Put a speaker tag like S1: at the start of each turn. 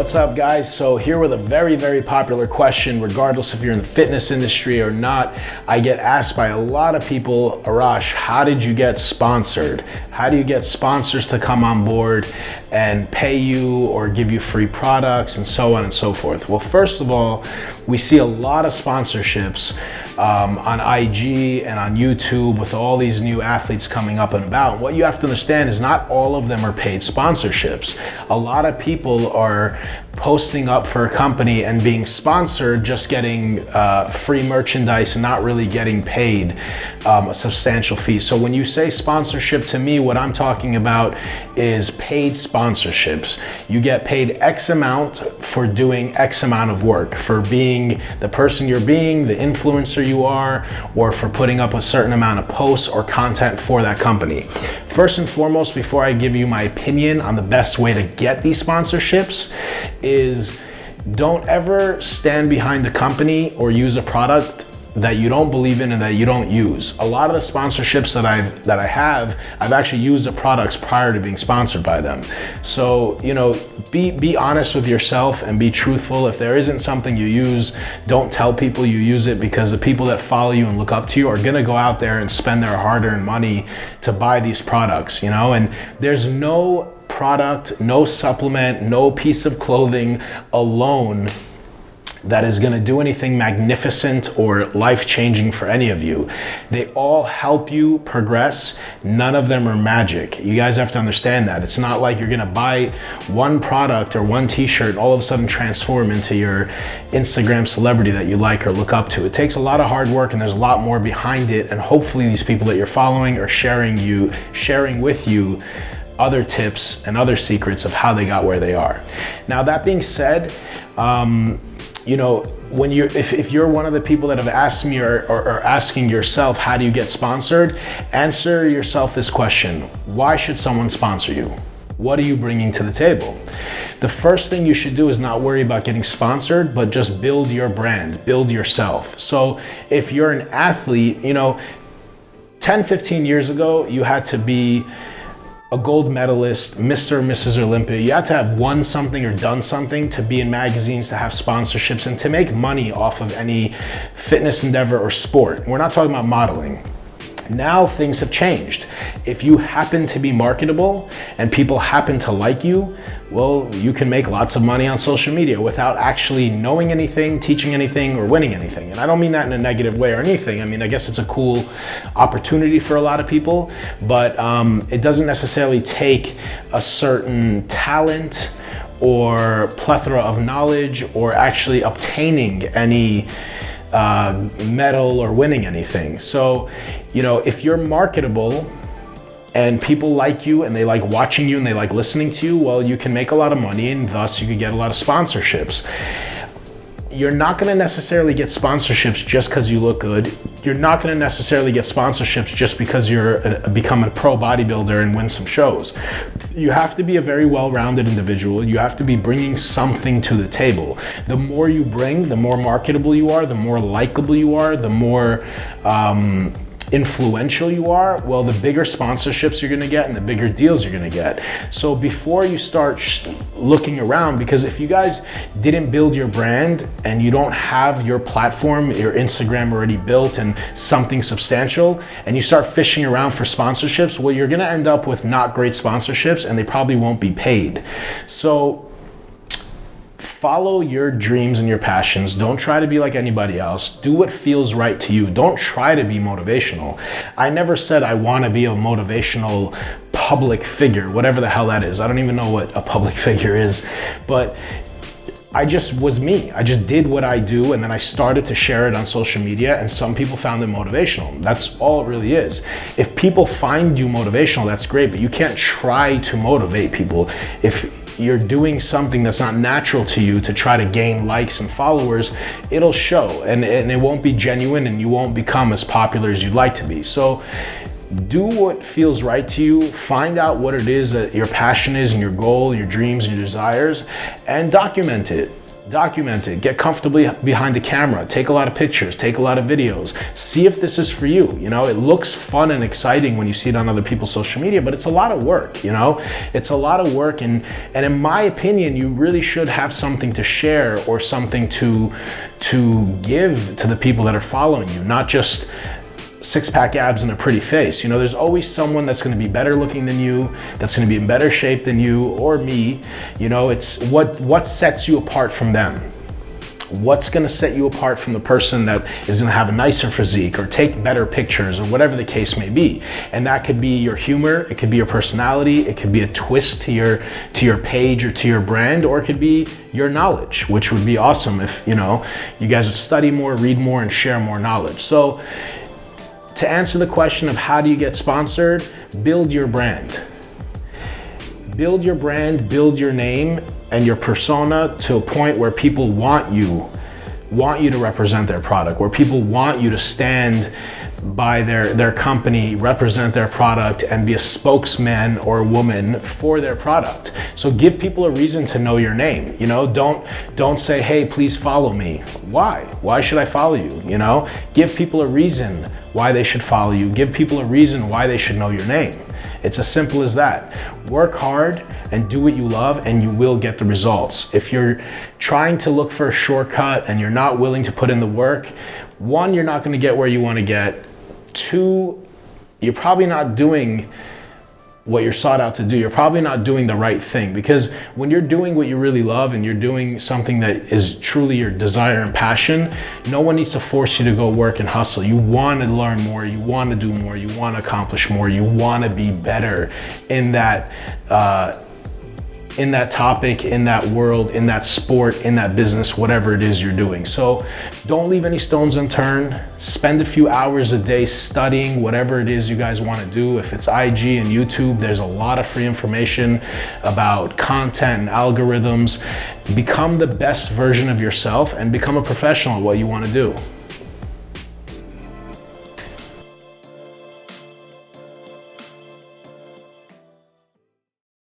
S1: What's up, guys? So here with a very popular question, regardless if you're in the fitness industry or not. I get asked by a lot of people, Arash, how did you get sponsored? How do you get sponsors to come on board and pay you or give you free products and so on and so forth? Well, first of all, we see a lot of sponsorships on IG and on YouTube with all these new athletes coming up and about. What you have to understand is not all of them are paid sponsorships. A lot of people are posting up for a company and being sponsored, just getting free merchandise and not really getting paid a substantial fee. So when you say sponsorship, to me, what I'm talking about is paid sponsorships. You get paid X amount for doing X amount of work, for being the person you're being, the influencer you are, or for putting up a certain amount of posts or content for that company. First and foremost, before I give you my opinion on the best way to get these sponsorships, is don't ever stand behind a company or use a product that you don't believe in and that you don't use. A lot of the sponsorships that I have, I've actually used the products prior to being sponsored by them. So, be honest with yourself and be truthful. If there isn't something you use, don't tell people you use it, because the people that follow you and look up to you are gonna go out there and spend their hard-earned money to buy these products, and there's no product, no supplement, no piece of clothing alone that is going to do anything magnificent or life-changing for any of you. They all help you progress. None of them are magic. You guys have to understand that. It's not like you're going to buy one product or one t-shirt and all of a sudden transform into your Instagram celebrity that you like or look up to. It takes a lot of hard work, and there's a lot more behind it, and hopefully these people that you're following are sharing with you other tips and other secrets of how they got where they are. Now, that being said, when if you're one of the people that have asked me or asking yourself, how do you get sponsored? Answer yourself this question: why should someone sponsor you? What are you bringing to the table? The first thing you should do is not worry about getting sponsored, but just build your brand, build yourself. So if you're an athlete, 10, 15 years ago, you had to be a gold medalist, Mr. or Mrs. Olympia. You had to have won something or done something to be in magazines, to have sponsorships, and to make money off of any fitness endeavor or sport. We're not talking about modeling. Now things have changed. If you happen to be marketable and people happen to like you, well, you can make lots of money on social media without actually knowing anything, teaching anything, or winning anything. And I don't mean that in a negative way or anything. I mean, I guess it's a cool opportunity for a lot of people, but it doesn't necessarily take a certain talent or plethora of knowledge or actually obtaining any medal or winning anything. So, if you're marketable and people like you and they like watching you and they like listening to you, well, you can make a lot of money, and thus you could get a lot of sponsorships. You're not going to necessarily get sponsorships just because you look good. You're not going to necessarily get sponsorships just because you're become a pro bodybuilder and win some shows. You have to be a very well-rounded individual. You have to be bringing something to the table. The more you bring, the more marketable you are, the more likable you are, the more influential you are, well, the bigger sponsorships you're gonna get and the bigger deals you're gonna get. So before you start looking around, because if you guys didn't build your brand and you don't have your platform, your Instagram already built and something substantial, and you start fishing around for sponsorships, well, you're gonna end up with not great sponsorships, and they probably won't be paid. So follow your dreams and your passions. Don't try to be like anybody else. Do what feels right to you. Don't try to be motivational. I never said I want to be a motivational public figure, whatever the hell that is. I don't even know what a public figure is, but I just was me. I just did what I do, and then I started to share it on social media, and some people found it motivational. That's all it really is. If people find you motivational, that's great, but you can't try to motivate people. If you're doing something that's not natural to you to try to gain likes and followers, it'll show, and it won't be genuine, and you won't become as popular as you'd like to be. So do what feels right to you. Find out what it is that your passion is and your goal, your dreams and your desires, and document it. Document it, get comfortably behind the camera, take a lot of pictures, take a lot of videos, see if this is for you. You know, it looks fun and exciting when you see it on other people's social media, but it's a lot of work, you know? It's a lot of work, and in my opinion, you really should have something to share or something to give to the people that are following you, not just six-pack abs and a pretty face. You know, there's always someone that's going to be better looking than you, that's going to be in better shape than you or me. You know, it's what sets you apart from them. What's going to set you apart from the person that is going to have a nicer physique or take better pictures or whatever the case may be. And that could be your humor, it could be your personality, it could be a twist to your page or to your brand, or it could be your knowledge, which would be awesome if, you know, you guys would study more, read more, and share more knowledge. So to answer the question of how do you get sponsored, build your brand. Build your brand, build your name and your persona to a point where people want you to represent their product, where people want you to stand by their company, represent their product, and be a spokesman or woman for their product. So give people a reason to know your name. You know, don't say, hey, please follow me. Why should I follow you? You know, give people a reason why they should follow you. Give people a reason why they should know your name. It's as simple as that. Work hard and do what you love, and you will get the results. If you're trying to look for a shortcut and you're not willing to put in the work, one, you're not going to get where you want to get. Two, you're probably not doing what you're sought out to do. You're probably not doing the right thing, because when you're doing what you really love and you're doing something that is truly your desire and passion, no one needs to force you to go work and hustle. You want to learn more, you want to do more, you want to accomplish more, you want to be better in that topic, in that world, in that sport, in that business, whatever it is you're doing. So don't leave any stones unturned. Spend a few hours a day studying whatever it is you guys want to do. If it's IG and YouTube, there's a lot of free information about content and algorithms. Become the best version of yourself and become a professional at what you want to do.